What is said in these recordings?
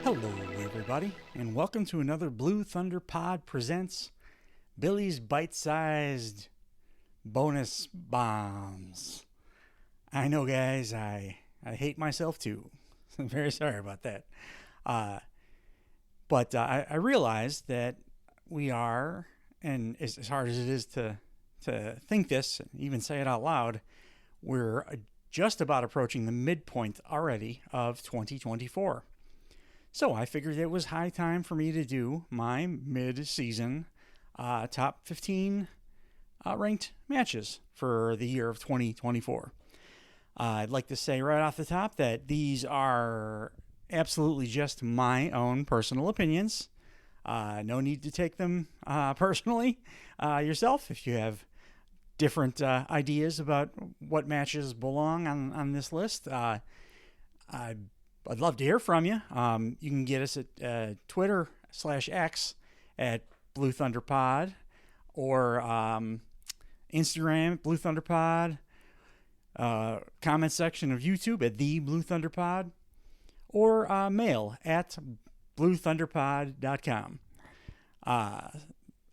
Hello, everybody, and welcome to another Blue Thunder Pod presents Billy's Bite-Sized Bonus Bombs. I know, guys, I hate myself too. I'm very sorry about that. But I realized that we are, and as hard as it is to think this, and even say it out loud, we're just about approaching the midpoint already of 2024. So I figured it was high time for me to do my mid-season top 15 ranked matches for the year of 2024. I'd like to say right off the top that these are absolutely just my own personal opinions. No need to take them personally yourself if you have different ideas about what matches belong on this list. I'd love to hear from you. You can get us at Twitter/X at Blue Thunder Pod, or Instagram Blue Thunder Pod, comment section of YouTube at The Blue Thunder Pod, or mail at bluethunderpod.com.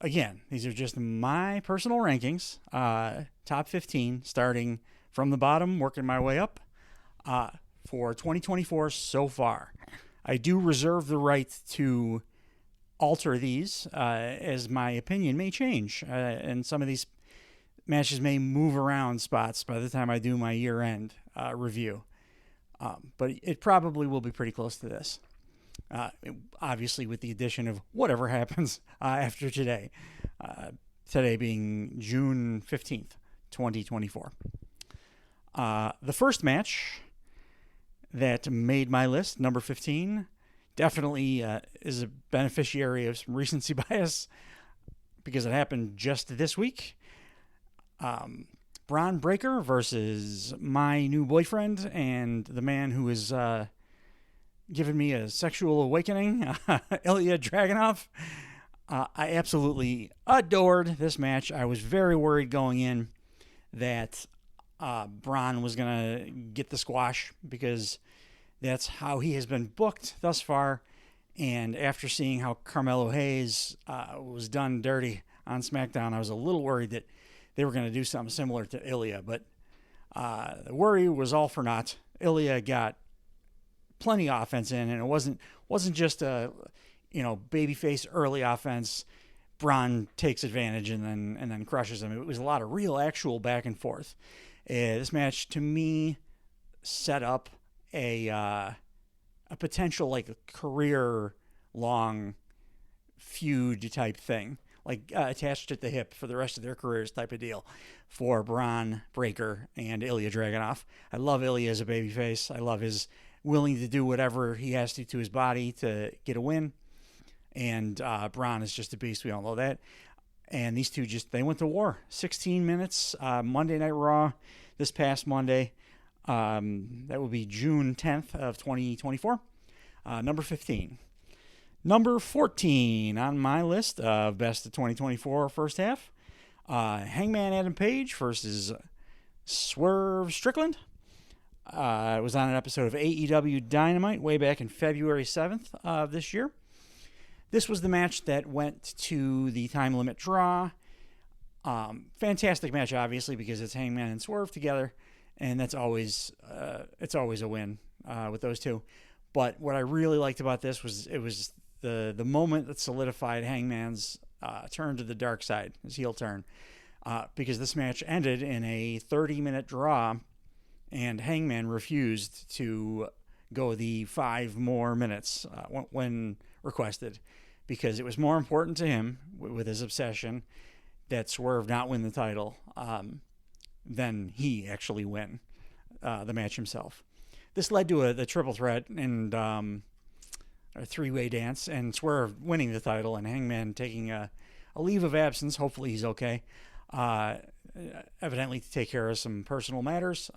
Again, these are just my personal rankings, top 15, starting from the bottom, working my way up. For 2024 so far. I do reserve the right to alter these as my opinion may change, and some of these matches may move around spots by the time I do my year-end review. But it probably will be pretty close to this. Obviously with the addition of whatever happens after today. Today being June 15th, 2024. The first match that made my list, number 15, definitely is a beneficiary of some recency bias because it happened just this week. Bron Breakker versus my new boyfriend and the man who has given me a sexual awakening, Ilya Dragunov. I absolutely adored this match. I was very worried going in that Bron was going to get the squash because that's how he has been booked thus far. And after seeing how Carmelo Hayes was done dirty on SmackDown, I was a little worried that they were going to do something similar to Ilya. But the worry was all for naught. Ilya got plenty of offense in, and it wasn't just a babyface early offense. Bron takes advantage and then crushes him. It was a lot of real, actual back and forth. This match, to me, set up a potential like career-long feud type thing, like attached at the hip for the rest of their careers type of deal for Bron Breakker and Ilya Dragunov. I love Ilya as a babyface. I love his willing to do whatever he has to his body to get a win. And Bron is just a beast. We all know that. And these two they went to war. 16 minutes, Monday Night Raw this past Monday. That would be June 10th of 2024. Number 15. Number 14 on my list of best of 2024 first half. Hangman Adam Page versus Swerve Strickland. It was on an episode of AEW Dynamite way back in February 7th of this year. This was the match that went to the time limit draw. Fantastic match, obviously, because it's Hangman and Swerve together, and that's always it's always a win with those two. But what I really liked about this was it was the moment that solidified Hangman's turn to the dark side, his heel turn, because this match ended in a 30-minute draw, and Hangman refused to go the 5 more minutes when requested, because it was more important to him with his obsession that Swerve not win the title than he actually win the match himself. This led to the triple threat and a 3-way dance, and Swerve winning the title and Hangman taking a leave of absence. Hopefully he's okay. Evidently to take care of some personal matters.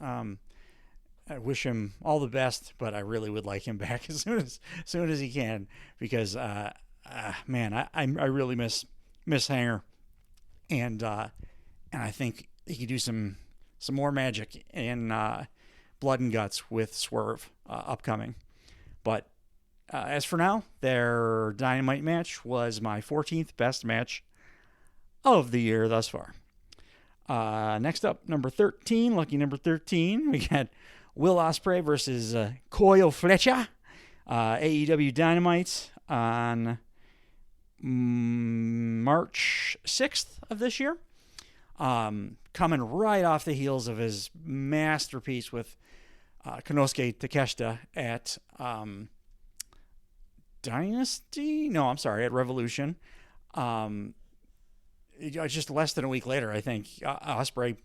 I wish him all the best, but I really would like him back as soon as he can, because man, I really miss Hanger, and I think he could do some more magic in Blood and Guts with Swerve upcoming. But As for now, their Dynamite match was my 14th best match of the year thus far. Next up, number 13, lucky number 13, we got Will Ospreay versus Coyle Fletcher, AEW Dynamite on March 6th of this year. Coming right off the heels of his masterpiece with Konosuke Takeshita at Dynasty? No, I'm sorry, at Revolution. Just less than a week later, I think, Ospreay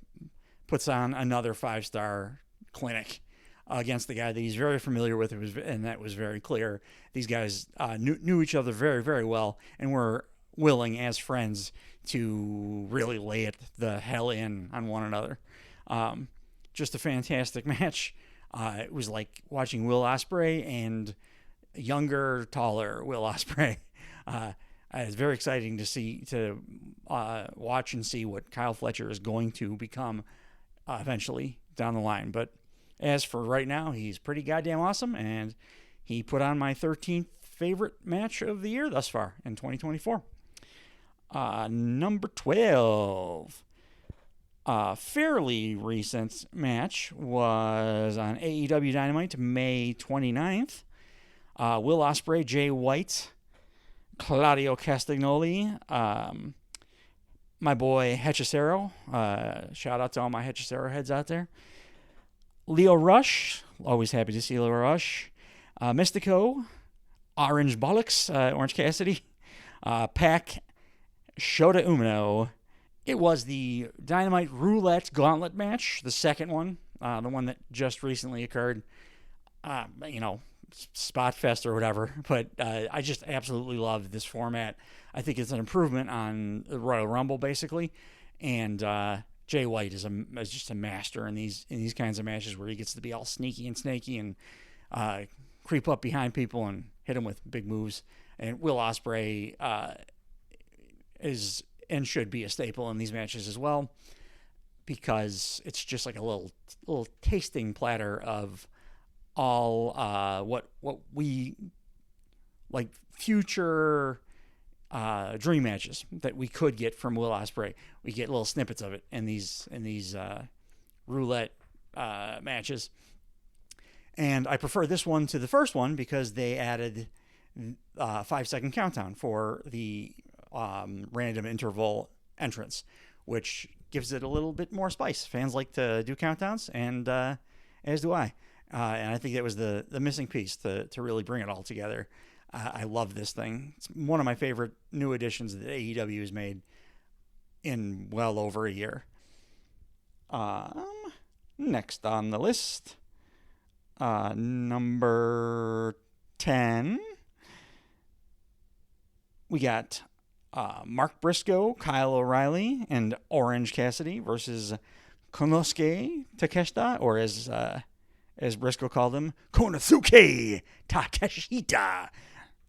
puts on another 5-star clinic against the guy that he's very familiar with, and that was very clear. These guys knew each other very, very well and were willing, as friends, to really lay it the hell in on one another. Just a fantastic match. It was like watching Will Ospreay and younger, taller Will Ospreay. It's very exciting to watch and see what Kyle Fletcher is going to become eventually down the line. But as for right now, he's pretty goddamn awesome, and he put on my 13th favorite match of the year thus far in 2024. Number 12. Fairly recent match was on AEW Dynamite May 29th. Will Ospreay, Jay White, Claudio Castagnoli, my boy Hechicero. Shout out to all my Hechicero heads out there. Leo Rush, always happy to see Leo Rush. Mystico, Orange Bollocks, Orange Cassidy. Pac, Shota Umino. It was the Dynamite Roulette Gauntlet match, the second one, the one that just recently occurred. Spot fest or whatever, but I just absolutely love this format. I think it's an improvement on the Royal Rumble, basically, and Jay White is just a master in these kinds of matches where he gets to be all sneaky and snaky and creep up behind people and hit them with big moves. And Will Ospreay is and should be a staple in these matches as well, because it's just like a little tasting platter of all what we like future dream matches that we could get from Will Ospreay. We get little snippets of it in these roulette matches, and I prefer this one to the first one because they added 5-second countdown for the random interval entrance, which gives it a little bit more spice. Fans like to do countdowns, and as do I. And I think that was the missing piece to really bring it all together. I love this thing. It's one of my favorite new additions that AEW has made in well over a year. Next on the list, number 10, we got Mark Briscoe, Kyle O'Reilly, and Orange Cassidy versus Konosuke Takeshita, or as Briscoe called him, Konosuke Takeshita.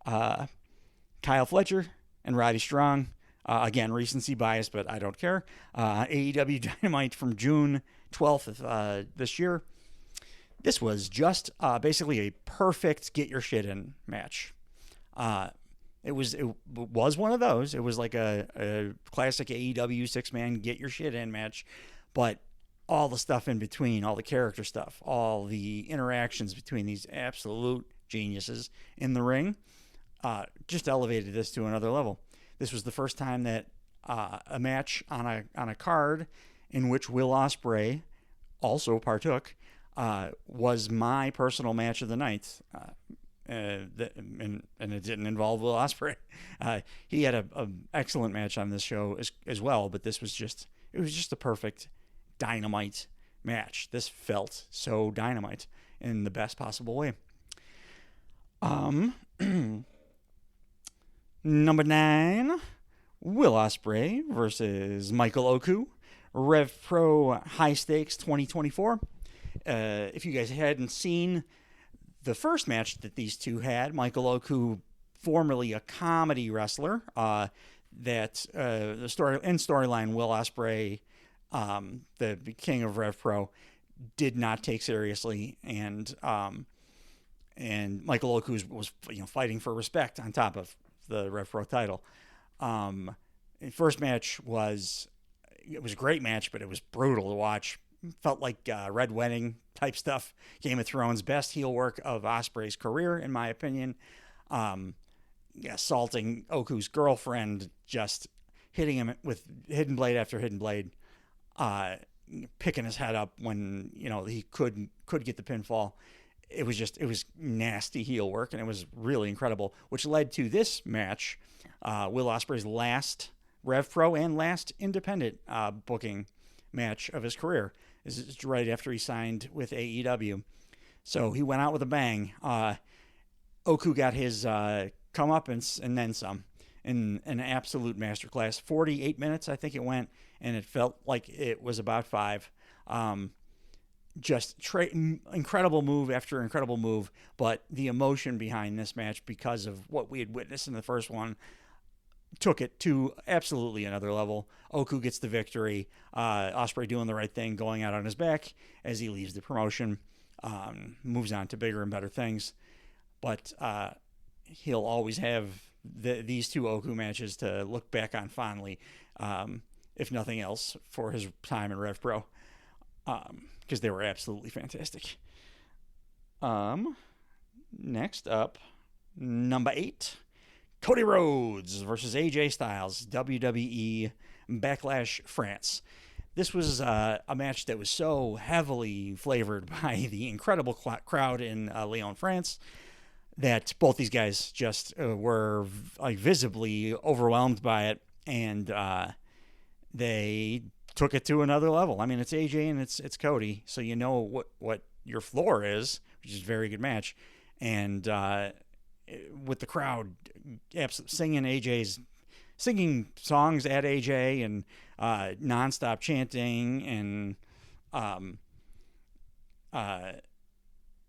Kyle Fletcher and Roddy Strong. Again, recency bias, but I don't care. AEW Dynamite from June 12th of this year. This was just basically a perfect get your shit in match. It was one of those. It was like a classic AEW 6-man get your shit in match, but all the stuff in between, all the character stuff, all the interactions between these absolute geniuses in the ring, just elevated this to another level. This was the first time that a match on a card in which Will Ospreay also partook was my personal match of the night. And it didn't involve Will Ospreay. He had an excellent match on this show as well, but it was just a perfect Dynamite match. This felt so Dynamite in the best possible way. Number 9, Will Ospreay versus Michael Oku, Rev Pro High Stakes 2024. If you guys hadn't seen the first match that these two had, Michael Oku, formerly a comedy wrestler, that the storyline Will Ospreay, the king of Rev Pro, did not take seriously, and and Michael Oku was fighting for respect on top of the Rev Pro title. The first match was a great match, but it was brutal to watch. Felt like Red Wedding type stuff. Game of Thrones, best heel work of Ospreay's career, in my opinion. Assaulting Oku's girlfriend, just hitting him with hidden blade after hidden blade, picking his head up when he could get the pinfall. It was nasty heel work, and it was really incredible, which led to this match, Will Ospreay's last Rev Pro and last independent booking match of his career. This is right after he signed with AEW. So he went out with a bang. Oku got his comeuppance and then some in an absolute masterclass. 48 minutes, I think it went, and it felt like it was about 5. Incredible move after incredible move, but the emotion behind this match, because of what we had witnessed in the first one, took it to absolutely another level. Oku gets the victory. Ospreay doing the right thing, going out on his back as he leaves the promotion, moves on to bigger and better things. But he'll always have these two Oku matches to look back on fondly, if nothing else, for his time in Rev Pro, because they were absolutely fantastic. Next up, number 8. Cody Rhodes versus AJ Styles, WWE Backlash France. This was a match that was so heavily flavored by the incredible crowd in Lyon, France, that both these guys just were visibly overwhelmed by it, and they took it to another level. I mean, it's AJ and it's Cody, so you know what your floor is, which is a very good match, and with the crowd singing songs at AJ and nonstop chanting, and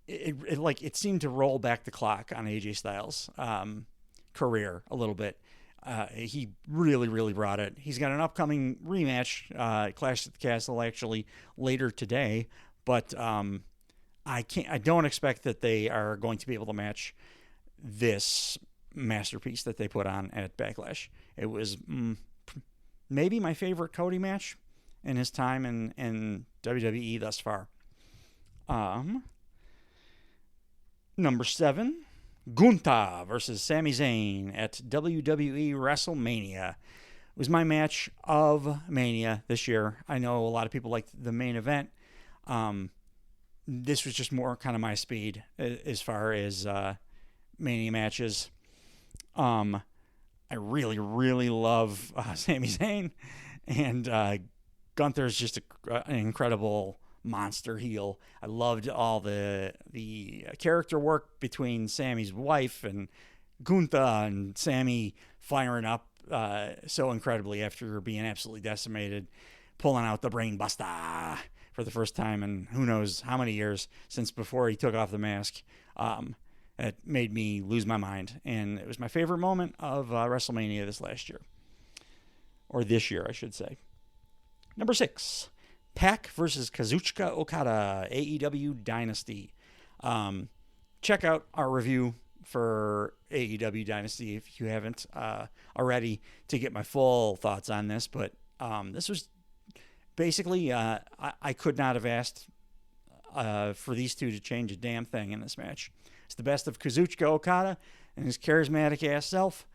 it seemed to roll back the clock on AJ Styles' career a little bit. He really, really brought it. He's got an upcoming rematch, Clash at the Castle, actually later today, but I don't expect that they are going to be able to match this masterpiece that they put on at Backlash. It was maybe my favorite Cody match in his time in WWE thus far. Number 7, Gunther versus Sami Zayn at WWE WrestleMania. It was my match of Mania this year. I know a lot of people like the main event. This was just more kind of my speed as far as Mania matches. I really, really love Sami Zayn, and Gunther's just an incredible monster heel. I loved all the character work between Sammy's wife and Gunther, and Sammy firing up so incredibly after being absolutely decimated, pulling out the brain buster for the first time in who knows how many years since before he took off the mask. It made me lose my mind, and it was my favorite moment of WrestleMania this year, I should say. Number 6, Pac versus Kazuchika Okada, AEW Dynasty. Check out our review for AEW Dynasty if you haven't already to get my full thoughts on this. But this was basically, I could not have asked for these two to change a damn thing in this match. It's the best of Kazuchika Okada and his charismatic ass self,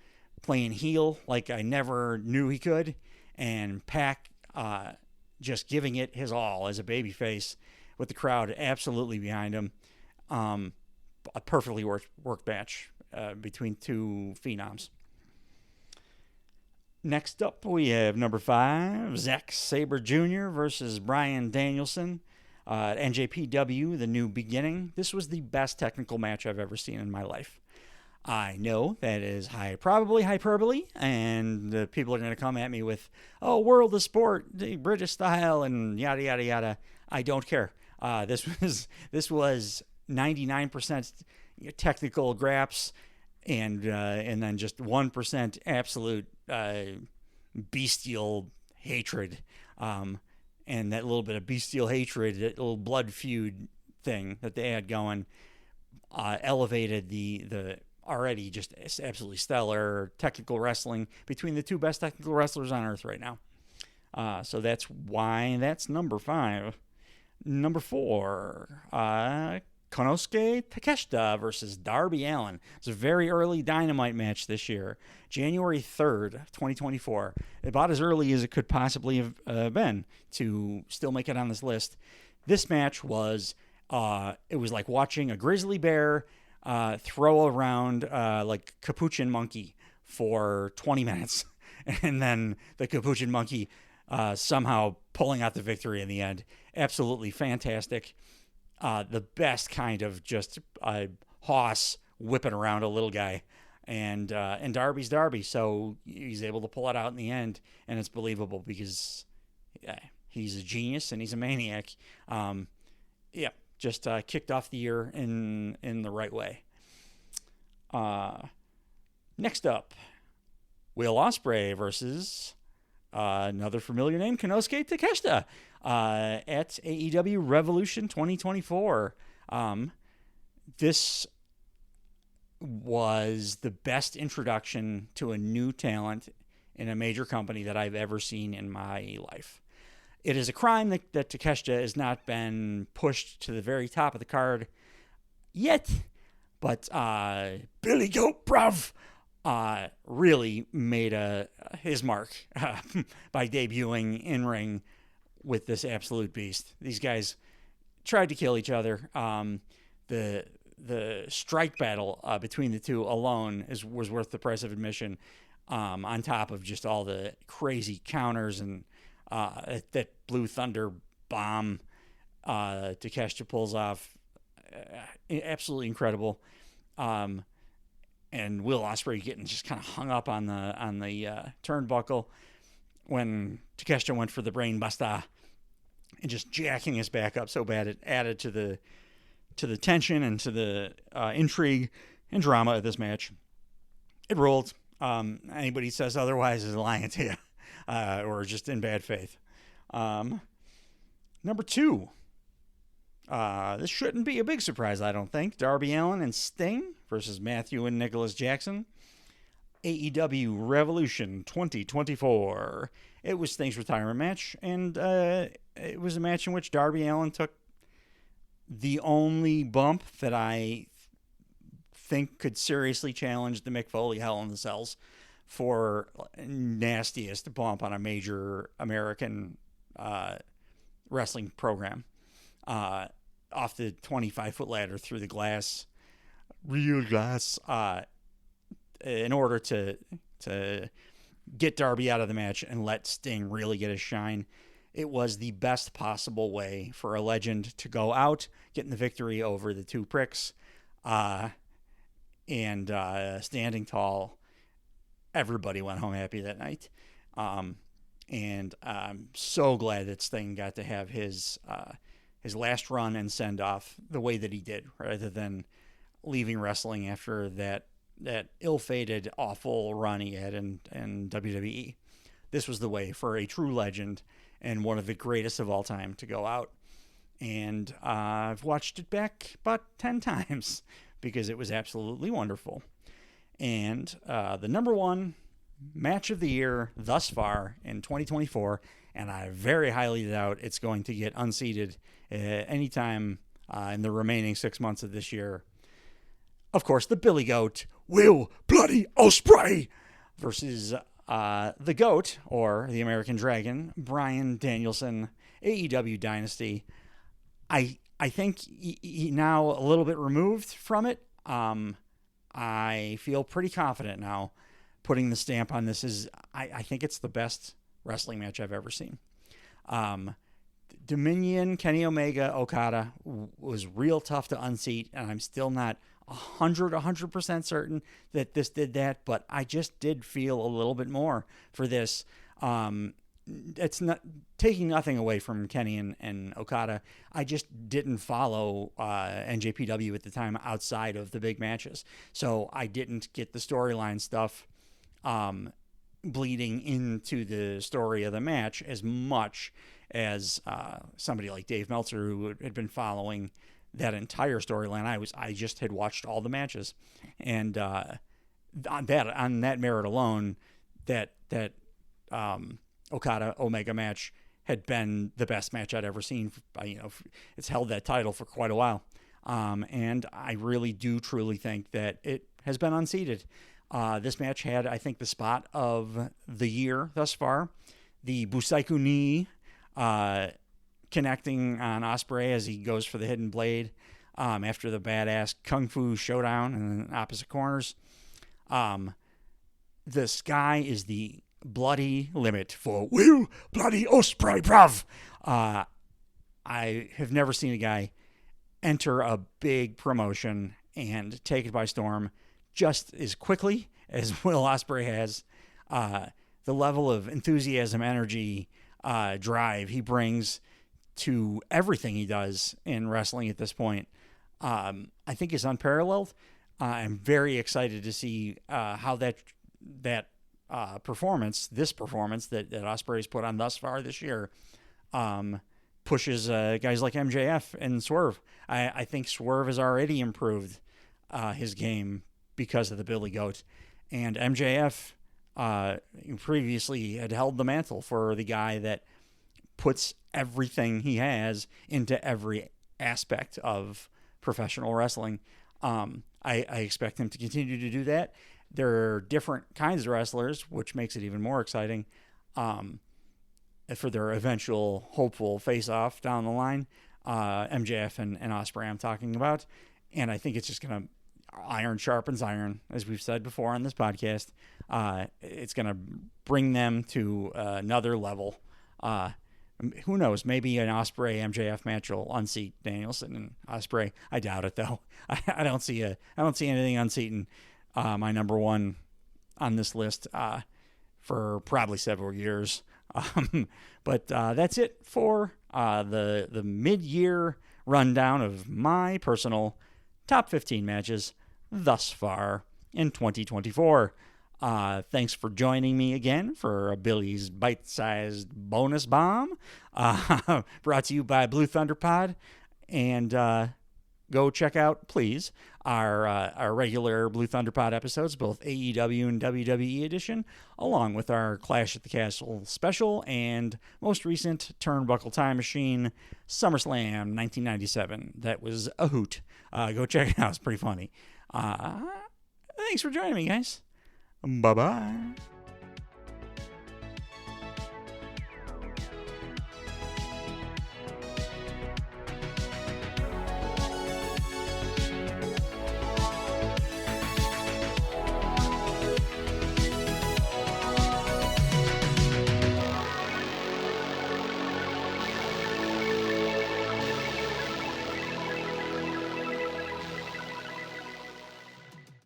playing heel like I never knew he could, and Pac just giving it his all as a babyface with the crowd absolutely behind him. A perfectly worked match between two phenoms. Next up, we have number 5, Zack Sabre Jr. versus Bryan Danielson. NJPW, The New Beginning. This was the best technical match I've ever seen in my life. I know that is probably hyperbole, and people are going to come at me with, oh, World of Sport, the British style, and yada, yada, yada. I don't care. This was 99% technical graps, and then just 1% absolute bestial hatred. And that little bit of bestial hatred, that little blood feud thing that they had going, elevated the already just absolutely stellar technical wrestling between the two best technical wrestlers on earth right now. So that's why that's number 5. Number 4, Konosuke Takeshita versus Darby Allin. It's a very early Dynamite match this year, January 3rd, 2024. About as early as it could possibly have been to still make it on this list. This match was, it was like watching a grizzly bear throw around like capuchin monkey for 20 minutes. And then the capuchin monkey somehow pulling out the victory in the end. Absolutely fantastic. The best kind of just hoss whipping around a little guy. And Darby's Darby, so he's able to pull it out in the end, and it's believable because he's a genius and he's a maniac. Just kicked off the year in the right way. Next up, Will Ospreay versus another familiar name, Konosuke Takeshita, at AEW Revolution 2024. This was the best introduction to a new talent in a major company that I've ever seen in my life. It is a crime that Takeshita has not been pushed to the very top of the card yet, but Billy Goat Bruv really made his mark by debuting in ring with this absolute beast. These guys tried to kill each other. The strike battle between the two alone was worth the price of admission. On top of just all the crazy counters and that Blue Thunder bomb Takeshita pulls off, absolutely incredible. And Will Ospreay getting just kind of hung up on the turnbuckle when Takeshita went for the brain buster and just jacking his back up so bad it added to the tension and to the intrigue and drama of this match. It rolled. Anybody says otherwise is lying to you or just in bad faith. Number 2. This shouldn't be a big surprise, I don't think. Darby Allin and Sting versus Matthew and Nicholas Jackson. AEW Revolution 2024. It was Sting's retirement match, and it was a match in which Darby Allin took the only bump that I think could seriously challenge the Mick Foley Hell in the Cells for nastiest bump on a major American wrestling program. Off the 25-foot ladder through the glass, real glass, in order to get Darby out of the match and let Sting really get his shine. It was the best possible way for a legend to go out, getting the victory over the two pricks, and standing tall. Everybody went home happy that night. And I'm so glad that Sting got to have his last run and send off the way that he did, rather than leaving wrestling after that ill-fated, awful run he had in WWE. This was the way for a true legend and one of the greatest of all time to go out. And I've watched it back about 10 times because it was absolutely wonderful. And the number 1 match of the year thus far in 2024, and I very highly doubt it's going to get unseated anytime in the remaining 6 months of this year. Of course, the Billy Goat, Will Bloody Ospreay, versus the Goat, or the American Dragon, Bryan Danielson, AEW Dynasty. I think he now a little bit removed from it. I feel pretty confident now putting the stamp on this. I think it's the best wrestling match I've ever seen. Dominion, Kenny Omega, Okada was real tough to unseat, and I'm still not 100% certain that this did that, but I just did feel a little bit more for this. It's not taking nothing away from Kenny and Okada. I just didn't follow NJPW at the time outside of the big matches, so I didn't get the storyline stuff bleeding into the story of the match as much as somebody like Dave Meltzer, who had been following that entire storyline. I just had watched all the matches, and on that merit alone, that Okada Omega match had been the best match I'd ever seen. It's held that title for quite a while, and I really do truly think that it has been unseated. This match had, I think, the spot of the year thus far. The Busaiku knee connecting on Ospreay as he goes for the hidden blade after the badass Kung Fu showdown in the opposite corners. The sky is the bloody limit for Will Bloody Ospreay, bruv. I have never seen a guy enter a big promotion and take it by storm just as quickly as Will Ospreay has. The level of enthusiasm, energy, drive he brings to everything he does in wrestling at this point, I think is unparalleled. I'm very excited to see how that performance that Ospreay's put on thus far this year, pushes guys like MJF and Swerve. I think Swerve has already improved his game because of the Billy Goat, and MJF previously had held the mantle for the guy that puts everything he has into every aspect of professional wrestling. I expect him to continue to do that. There are different kinds of wrestlers, which makes it even more exciting for their eventual hopeful face-off down the line. MJF and Ospreay I'm talking about. And I think it's just going to iron sharpens iron, as we've said before on this podcast. It's going to bring them to another level. Who knows? Maybe an Ospreay MJF match will unseat Danielson and Ospreay. I doubt it, though. I don't see anything unseating my number one on this list for probably several years. But that's it for the mid-year rundown of my personal top 15 matches thus far in 2024. Thanks for joining me again for a Billy's Bite-Sized Bonus Bomb, brought to you by Blue Thunder Pod. And go check out, please, our regular Blue Thunder Pod episodes, both AEW and WWE edition, along with our Clash at the Castle special and most recent Turnbuckle Time Machine SummerSlam 1997. That was a hoot. Go check it out. It's pretty funny. Thanks for joining me, guys. Bye-bye.